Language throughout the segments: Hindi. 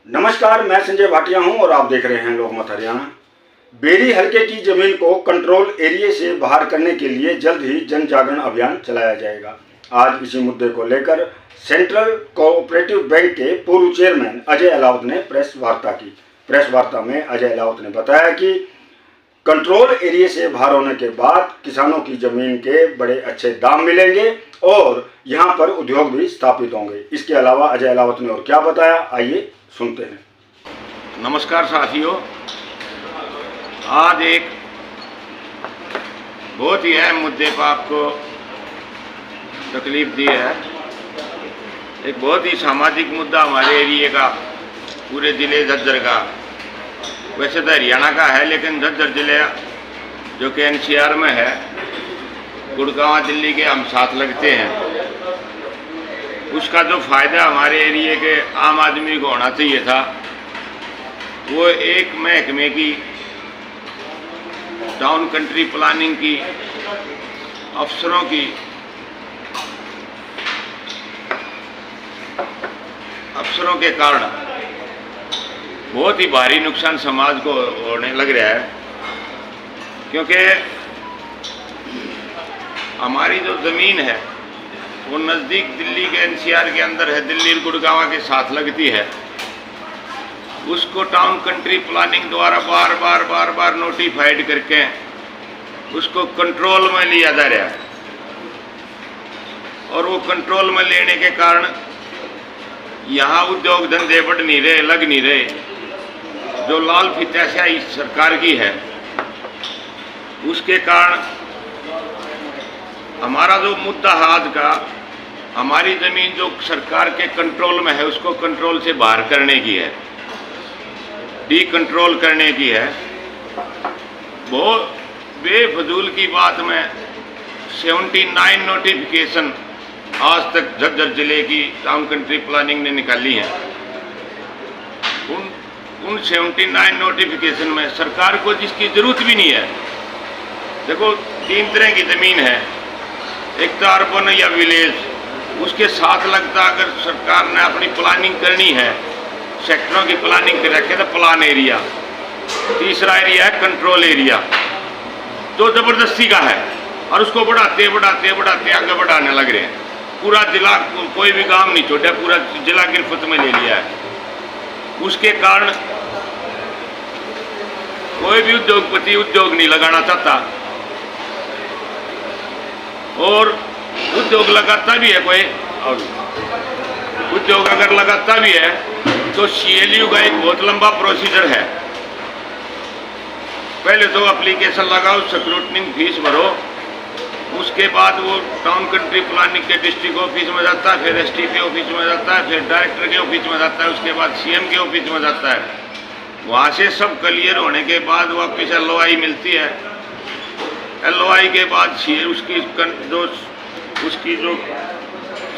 नमस्कार, मैं संजय भाटिया हूं और आप देख रहे हैं लोकमत हरियाणा। बेरी हलके की जमीन को कंट्रोल एरिया से बाहर करने के लिए जल्द ही जन जागरण अभियान चलाया जाएगा। आज इसी मुद्दे को लेकर सेंट्रल कोऑपरेटिव बैंक के पूर्व चेयरमैन अजय अलाउत ने प्रेस वार्ता की। प्रेस वार्ता में अजय अलाउत ने बताया कि कंट्रोल एरिया से बाहर होने के बाद किसानों की जमीन के बड़े अच्छे दाम मिलेंगे और यहां पर उद्योग भी स्थापित होंगे। इसके अलावा अजय अलाउत ने और क्या बताया, आइए सुनते हैं। नमस्कार साथियों, आज एक बहुत ही अहम मुद्दे पर आपको तकलीफ दी है। एक बहुत ही सामाजिक मुद्दा हमारे एरिए का, पूरे ज़िले झज्जर का, वैसे तो हरियाणा का है लेकिन झज्जर ज़िले जो कि एनसीआर में है, गुड़गांव दिल्ली के हम साथ लगते हैं। उसका जो फ़ायदा हमारे एरिए के आम आदमी को होना चाहिए था, वो एक महकमे की टाउन कंट्री प्लानिंग की अफसरों के कारण बहुत ही भारी नुकसान समाज को होने लग रहा है। क्योंकि हमारी जो ज़मीन है वो नज़दीक दिल्ली के एनसीआर के अंदर है, दिल्ली और गुड़गांव के साथ लगती है। उसको टाउन कंट्री प्लानिंग द्वारा बार बार नोटिफाइड करके उसको कंट्रोल में लिया जा रहा है और वो कंट्रोल में लेने के कारण यहाँ उद्योग धंधे बढ़ नहीं रहे, लग नहीं रहे। जो लाल फितैसिया सरकार की है, उसके कारण हमारा जो मुद्दा हाथ का, हमारी ज़मीन जो सरकार के कंट्रोल में है उसको कंट्रोल से बाहर करने की है, डी कंट्रोल करने की है। बहुत बेफजूल की बात में 79 नोटिफिकेशन आज तक झज्जर जिले की टाउन कंट्री प्लानिंग ने निकाली है। उन 79 नोटिफिकेशन में सरकार को जिसकी ज़रूरत भी नहीं है। देखो, 3 तरह की ज़मीन है, एक तो अर्बन या विलेज, उसके साथ लगता अगर सरकार ने अपनी प्लानिंग करनी है, सेक्टरों की प्लानिंग कर रखे तो प्लान एरिया। तीसरा एरिया है कंट्रोल एरिया, जो ज़बरदस्ती का है और उसको बढ़ाते आगे बढ़ाने लग रहे हैं। पूरा जिला, कोई भी काम नहीं छोड़ा, पूरा जिला गिरफ्त में ले लिया है। उसके कारण कोई भी उद्योगपति उद्योग नहीं लगाना चाहता और उद्योग लगाता भी है कोई, और उद्योग अगर लगाता भी है तो सीएलयू का एक बहुत लंबा प्रोसीजर है। पहले तो एप्लीकेशन लगाओ, स्क्रूटनिंग फीस भरो, उसके बाद वो टाउन कंट्री प्लानिंग के डिस्ट्रिक्ट ऑफिस में जाता है, फिर एसटीपी ऑफिस में जाता है, फिर डायरेक्टर के ऑफिस में जाता है, उसके बाद सीएम के ऑफिस में जाता है। वहाँ से सब क्लियर होने के बाद वापस एलओआई मिलती है। एलओआई के बाद उसकी जो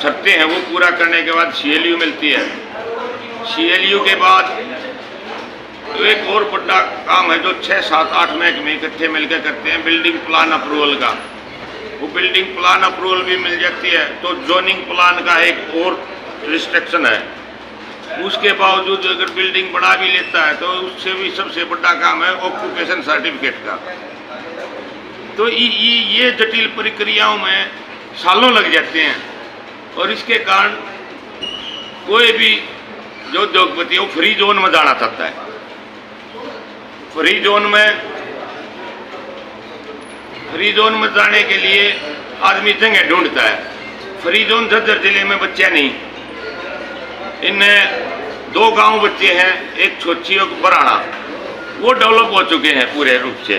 शर्तें हैं वो पूरा करने के बाद सीएलयू मिलती है। सीएलयू के बाद तो एक और बड़ा काम है जो 6, 7, 8 महकमे इकट्ठे मिलकर करते हैं, बिल्डिंग प्लान अप्रूवल का। वो बिल्डिंग प्लान अप्रूवल भी मिल जाती है तो जोनिंग प्लान का एक और रिस्ट्रिक्शन है। उसके बावजूद अगर बिल्डिंग बना भी लेता है तो उससे भी सबसे बड़ा काम है ऑक्यूपेशन सर्टिफिकेट का। तो ये जटिल प्रक्रियाओं में सालों लग जाते हैं और इसके कारण कोई भी जो उद्योगपति है वो फ्री जोन में जाना चाहता है। फ्री जोन में जाने के लिए आदमी जगह ढूंढता है। फ्री जोन झज्जर जिले में बच्चे नहीं, इनमें 2 गांव बच्चे हैं, एक छोची और बराड़ा, वो डेवलप हो चुके हैं पूरे रूप से,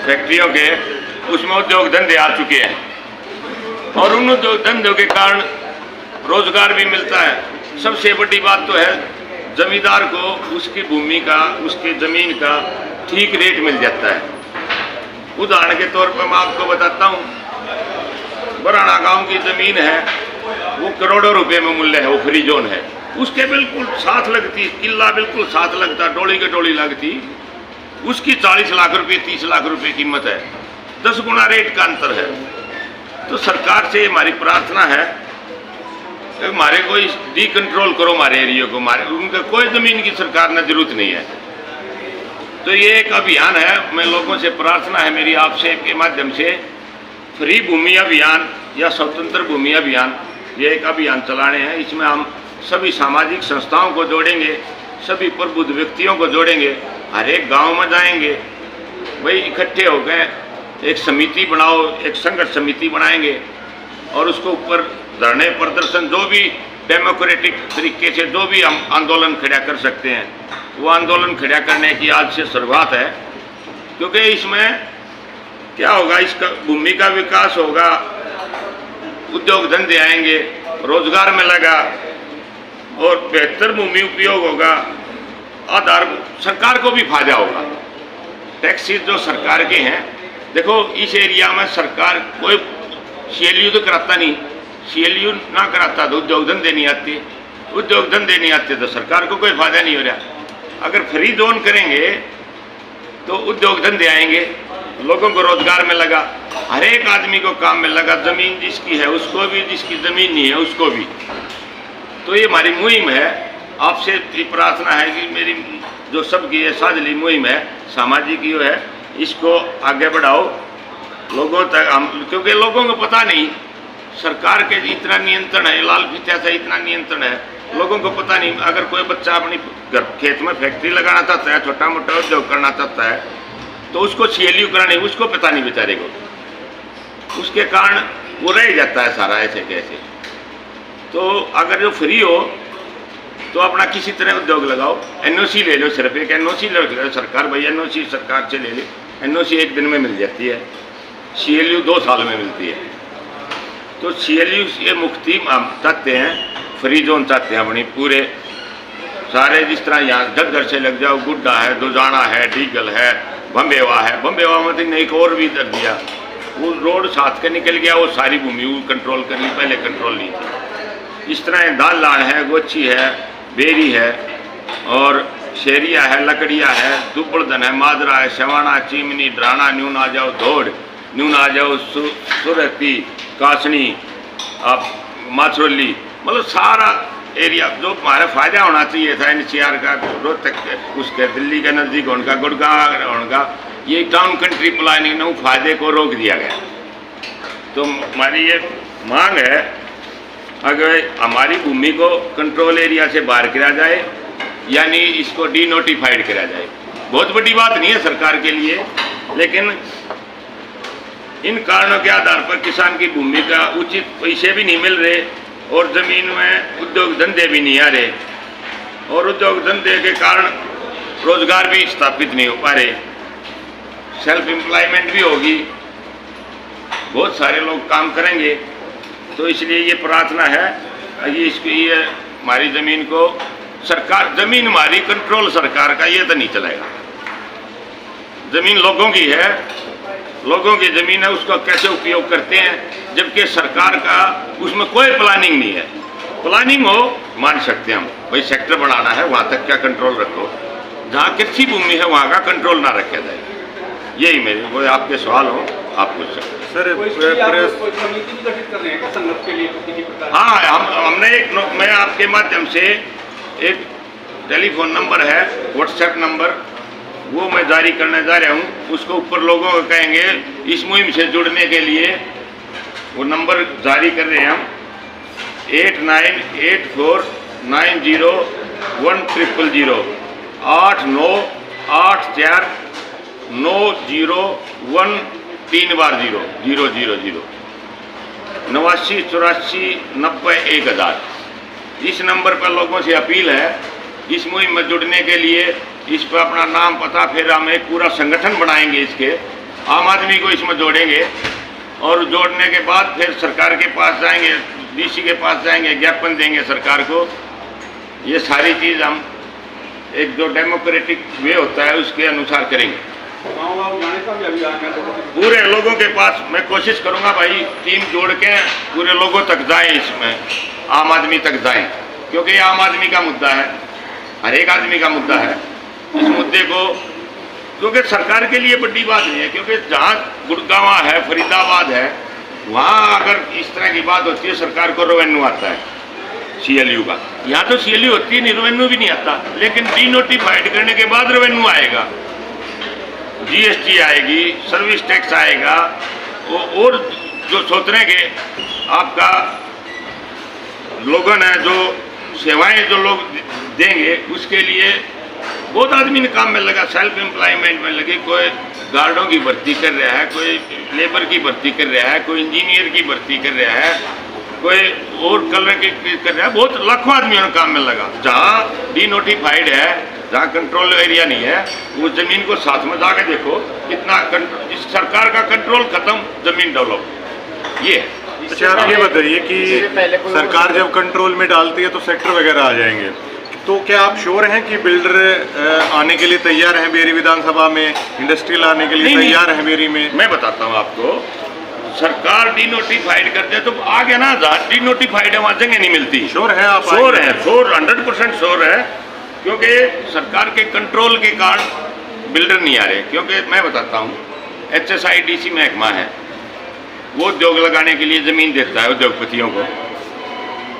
फैक्ट्रियों के उसमें उद्योग धंधे आ चुके हैं और उन उद्योग धंधों के कारण रोजगार भी मिलता है। सबसे बड़ी बात तो है जमींदार को उसकी भूमि का, उसकी ज़मीन का ठीक रेट मिल जाता है। उदाहरण के तौर पर मैं आपको बताता हूँ, बराड़ा गांव की ज़मीन है वो करोड़ों रुपए में मूल्य है, वो फ्री जोन है। उसके बिल्कुल साथ लगती किला, बिल्कुल साथ लगता, डोली के डोली लगती, उसकी 40 लाख रुपए 30 लाख रुपए कीमत है, 10 गुना रेट का अंतर है। तो सरकार से हमारी प्रार्थना है हमारे को डी कंट्रोल करो हमारे एरिया को, हमारे उनका कोई ज़मीन की सरकार ने जरूरत नहीं है। तो ये एक अभियान है, मैं लोगों से प्रार्थना है मेरी आपसे के माध्यम से, फ्री भूमि अभियान या स्वतंत्र भूमि अभियान, ये एक अभियान चलाने हैं। इसमें हम सभी सामाजिक संस्थाओं को जोड़ेंगे, सभी प्रबुद्ध व्यक्तियों को जोड़ेंगे, हर एक गांव में जाएंगे, भाई इकट्ठे हो गए एक समिति बनाओ, एक संघर्ष समिति बनाएंगे और उसको ऊपर धरने प्रदर्शन जो भी डेमोक्रेटिक तरीके से जो भी हम आंदोलन खड़ा कर सकते हैं वो आंदोलन खड़ा करने की आज से शुरुआत है। क्योंकि इसमें क्या होगा, इसका भूमि का विकास होगा, उद्योग धंधे आएंगे, रोजगार मिलेगा और बेहतर भूमि उपयोग होगा, आधार सरकार को भी फायदा होगा। टैक्सेस जो सरकार के हैं, देखो इस एरिया में सरकार कोई CLU तो कराता नहीं, CLU ना कराता तो उद्योग धंधे नहीं आते, उद्योग धंधे नहीं आते तो सरकार को कोई फायदा नहीं हो रहा। अगर फ्री जोन करेंगे तो उद्योग धंधे आएंगे, लोगों को रोजगार मिलेगा, हर एक आदमी को काम मिलेगा, जमीन जिसकी है उसको भी, जिसकी जमीन नहीं है उसको भी। तो ये हमारी मुहिम है, आपसे प्रार्थना है कि मेरी जो सबकी ये साझली मुहिम है सामाजिक जो है, इसको आगे बढ़ाओ लोगों तक। हम क्योंकि लोगों को पता नहीं, सरकार के इतना नियंत्रण है, लाल फीता से इतना नियंत्रण है, लोगों को पता नहीं। अगर कोई बच्चा अपनी घर खेत में फैक्ट्री लगाना चाहता है, छोटा मोटा उद्योग करना चाहता है, तो उसको CLU कराने उसको पता नहीं बेचारे को, उसके कारण वो रह जाता है सारा ऐसे कैसे। तो अगर जो फ्री हो तो अपना किसी तरह उद्योग लगाओ, NOC ले लो, सिर्फ एक NOC ले लो सरकार, भाई NOC सरकार से ले लो, NOC एक दिन में मिल जाती है, CLU 2 साल में मिलती है। तो CLU ये मुक्ति हम चाहते हैं, फ्री जोन चाहते हैं अपनी पूरे सारे, जिस तरह यहाँ जगदर से लग जाओ, गुड्डा है, दुजाना है, डीगल है, बम्बेवा है, बम्बेवा में तो एक और भी कर दिया, वो रोड साथ के निकल गया, वो सारी भूमि वो कंट्रोल कर ली, पहले कंट्रोल नहीं थी। इस तरह दाल लाड़ है, गोची है, बेरी है और शेरिया है, लकड़िया है, दुबड़दन है, मादरा है, शवाना, चिमनी, ड्राना, न्यून आ जाओ धोड़, न्यून आ जाओ सुरती, कासनी, आप माछरोली, मतलब सारा एरिया जो हमारा फायदा होना चाहिए था NCR का, रोहतक उसके दिल्ली के नज़दीक उनका, गुड़गांव उनका, ये टाउन कंट्री प्लानिंग ने फायदे को रोक दिया गया। तो हमारी ये मांग है, अगर हमारी भूमि को कंट्रोल एरिया से बाहर किया जाए, यानी इसको डीनोटिफाइड किया जाए। बहुत बड़ी बात नहीं है सरकार के लिए, लेकिन इन कारणों के आधार पर किसान की भूमि का उचित पैसे भी नहीं मिल रहे और ज़मीन में उद्योग धंधे भी नहीं आ रहे, और उद्योग धंधे के कारण रोजगार भी स्थापित नहीं हो पा रहे, सेल्फ एम्प्लॉयमेंट भी होगी, बहुत सारे लोग काम करेंगे। तो इसलिए ये प्रार्थना है, ये इसकी ये हमारी ज़मीन को सरकार, ज़मीन हमारी कंट्रोल सरकार का ये तो नहीं चलेगा। ज़मीन लोगों की है, लोगों की ज़मीन है, उसका कैसे उपयोग करते हैं, जबकि सरकार का उसमें कोई प्लानिंग नहीं है। प्लानिंग हो मान सकते हैं हम, भाई सेक्टर बढ़ाना है वहाँ तक क्या कंट्रोल रखो, जहाँ कच्ची भूमि है वहाँ का कंट्रोल ना रखा जाए। यही मेरे कोई आपके सवाल हो आप पूछ सकते हैं। सर हाँ, हमने एक, मैं आपके माध्यम से एक टेलीफोन नंबर है, WhatsApp नंबर, वो मैं जारी करने जा रहा हूँ। उसको ऊपर लोगों को कहेंगे इस मुहिम से जुड़ने के लिए, वो नंबर जारी कर रहे हैं हम, 8984901000 8984901000 3 बार 0 0 0 0 89 84 90 1000। इस नंबर पर लोगों से अपील है इस मुहिम में जुड़ने के लिए, इस पर अपना नाम पता, फिर हम एक पूरा संगठन बनाएंगे, इसके आम आदमी को इसमें जोड़ेंगे और जोड़ने के बाद फिर सरकार के पास जाएंगे, DC के पास जाएंगे, ज्ञापन देंगे सरकार को। ये सारी चीज़ हम एक जो डेमोक्रेटिक वे होता है उसके अनुसार करेंगे। पूरे लोगों के पास मैं कोशिश करूंगा भाई, टीम जोड़ के पूरे लोगों तक जाएं, इसमें आम आदमी तक जाएं, क्योंकि ये आम आदमी का मुद्दा है, हर एक आदमी का मुद्दा है। इस मुद्दे को, क्योंकि सरकार के लिए बड़ी बात नहीं है, क्योंकि जहाँ गुड़गांव है, फरीदाबाद है, वहाँ अगर इस तरह की बात होती है सरकार को रेवेन्यू आता है, CLU का। यहाँ तो CLU होती है, रेवेन्यू भी नहीं आता, लेकिन डीनोटिफाइड करने के बाद रेवेन्यू आएगा, GST आएगी, सर्विस टैक्स आएगा, और जो सोच रहे हैं कि आपका लोगन है जो सेवाएं जो लोग देंगे उसके लिए बहुत आदमी ने काम में लगा, सेल्फ एम्प्लॉयमेंट में लगे, कोई गार्डों की भर्ती कर रहा है, कोई लेबर की भर्ती कर रहा है, कोई इंजीनियर की भर्ती कर रहा है, कोई और कलर की कर रहा है, बहुत लाखों आदमियों ने काम में लगा। जहाँ डीनोटिफाइड है, जहाँ कंट्रोल एरिया नहीं है, उस जमीन को साथ में जाके देखो कितना इस सरकार का कंट्रोल खत्म, जमीन डेवलप, ये है। अच्छा, आप ये बताइए कि सरकार जब कंट्रोल में डालती है तो सेक्टर वगैरह आ जाएंगे, तो क्या आप श्योर हैं कि बिल्डर आने के लिए तैयार हैं बेरी विधानसभा में, इंडस्ट्रियल आने के लिए तैयार हैं बेरी में? मैं बताता हूँ आपको, सरकार डीनोटिफाइड कर दे तो आ गया ना, डीनोटिफाइड है वहाँ जगह नहीं मिलती। श्योर है आप? श्योर है, 100% श्योर है, क्योंकि सरकार के कंट्रोल के कारण बिल्डर नहीं आ रहे। क्योंकि मैं बताता हूँ, HSIDC महकमा है, वो उद्योग लगाने के लिए ज़मीन देता है उद्योगपतियों को,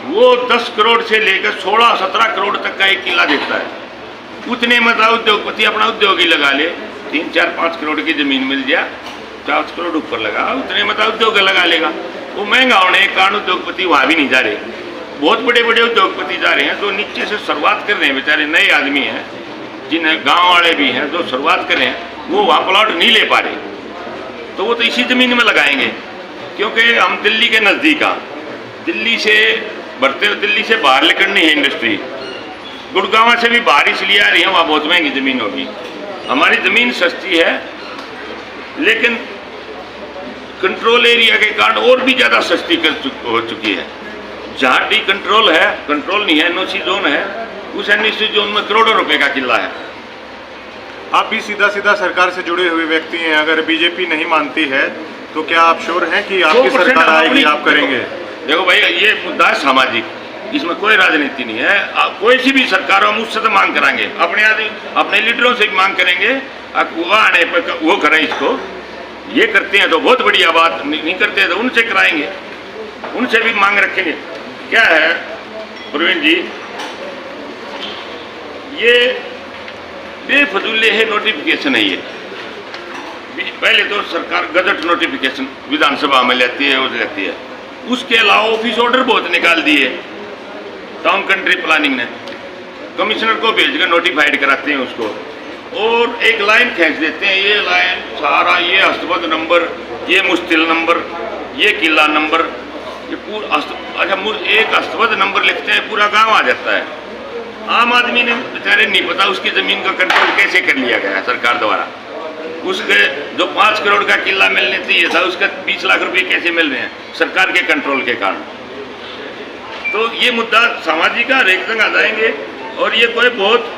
वो 10 करोड़ से लेकर 16-17 करोड़ तक का एक किला देता है। उतने मतलब उद्योगपति अपना उद्योग ही लगा ले, 3-4-5 करोड़ की ज़मीन मिल जाए, 4 करोड़ ऊपर लगा, उतने मतलब उद्योग लगा लेगा। वो महंगा होने के कारण उद्योगपति वहाँ भी नहीं जा रहे। बहुत बड़े बड़े उद्योगपति जा रहे हैं जो नीचे से शुरुआत कर रहे हैं, बेचारे नए आदमी हैं, जिन्हें गाँव वाले भी हैं जो शुरुआत कर रहे हैं, वो वहाँ प्लॉट नहीं ले पा रहे, तो वो तो इसी ज़मीन में लगाएंगे। क्योंकि हम दिल्ली के नज़दीक आ, दिल्ली से बाहर निकलनी है इंडस्ट्री, गुड़गांव से भी बाहर इसलिए आ रही है, वहाँ बहुत महंगी ज़मीन होगी। हमारी ज़मीन सस्ती है, लेकिन कंट्रोल एरिया के कारण और भी ज़्यादा सस्ती हो चुकी है। जहाँ डी कंट्रोल है, कंट्रोल नहीं है, NOC जोन है, उस NOC जोन में करोड़ों रुपए का किला है। आप भी सीधा सरकार से जुड़े हुए व्यक्ति हैं, अगर बीजेपी नहीं मानती है तो क्या आप श्योर हैं कि आपकी सरकार आएगी, आप करेंगे? देखो भाई, ये मुद्दा है सामाजिक, इसमें कोई राजनीति नहीं है। कोई सी भी सरकार हम उससे तो मांग कराएंगे, अपने आदमी अपने लीडरों से भी मांग करेंगे, वो आने पर वो करें इसको, ये करते हैं तो बहुत बढ़िया बात, नहीं करते हैं तो उनसे कराएंगे, उनसे भी मांग रखेंगे। क्या है प्रवीण जी, ये बेफजूल है नोटिफिकेशन है। ये पहले तो सरकार गजट नोटिफिकेशन विधानसभा में लेती है, वो लेती है, उसके अलावा ऑफिस ऑर्डर बहुत निकाल दिए टाउन कंट्री प्लानिंग ने, कमिश्नर को भेजकर नोटिफाइड कराते हैं उसको, और एक लाइन खींच देते हैं, ये लाइन सारा, ये हस्तबद्ध नंबर, ये मुश्तिल नंबर, ये किला नंबर, ये पूरा अच्छा एक हस्तबद्ध नंबर लिखते हैं, पूरा गांव आ जाता है। आम आदमी ने बेचारे नहीं पता उसकी ज़मीन का कंट्रोल कैसे कर लिया गया है सरकार द्वारा। उसके जो 5 करोड़ का किला मिलने चाहिए था, उसका 20 लाख रुपए कैसे मिल रहे हैं सरकार के कंट्रोल के कारण। तो ये मुद्दा सामाजिक हर एक जगह आ जाएंगे, और ये कोई बहुत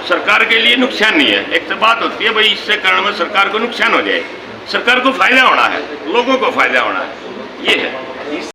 सरकार के लिए नुकसान नहीं है। एक तो बात होती है भाई, इससे कारण में सरकार को नुकसान हो जाए, सरकार को फायदा होना है, लोगों को फायदा होना है, ये है।